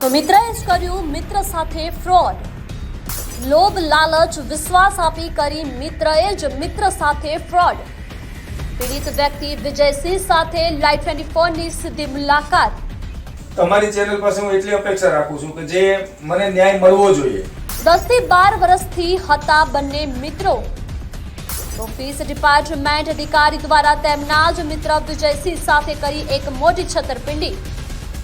તો મિત્રએ જ કર્યું મિત્ર સાથે ફ્રોડ. લોભ લાલચ વિશ્વાસ આપી કરી મિત્રએ જ મિત્ર સાથે ફ્રોડ. પીડિત વ્યક્તિ વિજયસિંહ સાથે લાઈવ 24 ની સીધી મુલાકાત. તમારી ચેનલ પાસે હું એટલી અપેક્ષા રાખું છું કે જે મને ન્યાય મળવો જોઈએ. 10 થી 12 વર્ષથી હતા બંને મિત્રો. ઓફિસ ડિપાર્ટમેન્ટ અધિકારી દ્વારા તેમના જ મિત્ર વિજયસિંહ સાથે કરી એક મોટી છેતરપિંડી.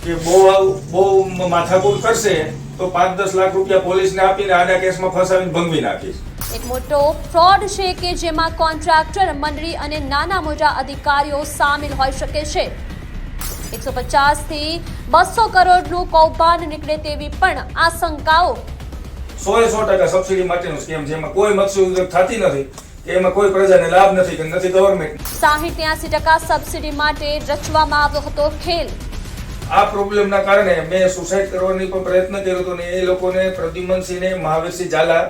કે બહુ માથાકૂટ કરશે તો 5-10 લાખ રૂપિયા પોલીસને આપીને આડા કેસમાં ફસાવીને ભંગવી નાખીશ. એક મોટો ફ્રોડ છે કે જેમાં કોન્ટ્રાક્ટર મંડળી અને નાના મોટા અધિકારીઓ સામેલ હોઈ શકે છે. 150 થી 200 કરોડનું કૌભાંડ નીકળે તેવી પણ આશંકાઓ. 100% સબસિડી માટેનું સ્કેમ જેમાં કોઈ મત્સ્ય થતી નથી કે એમાં કોઈ પ્રજાને લાભ નથી કે નથી ગવર્મેન્ટ. 60-83% સબસિડી માટે રચવામાં આવ્યો હતો ખેલ. આ પ્રોબ્લેમના કારણે મેં સુસાઇડ કરવાની પણ પ્રયત્ન કર્યો હતો ને એ લોકોને પ્રદ્યુમનસિંહને મહાવીરસિંહ ઝાલા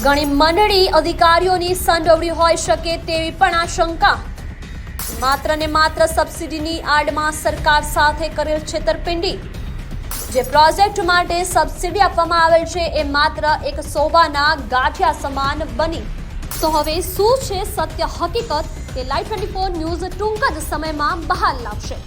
ઘણી મંડળી અધિકારીઓની સંડોવણી હોઈ શકે તેવી પણ આશંકા. માત્ર ને માત્ર સબસિડીની આડમાં સરકાર સાથે કરેલ છેતરપિંડી. જે પ્રોજેક્ટ માટે સબસિડી આપવામાં આવેલ છે એ માત્ર એક સોવાના ગાંઠિયા સમાન બની. તો હવે શું છે સત્ય હકીકત કે લાઈવ 24 ન્યૂઝ ટૂંક જ સમયમાં બહાર લાવશે.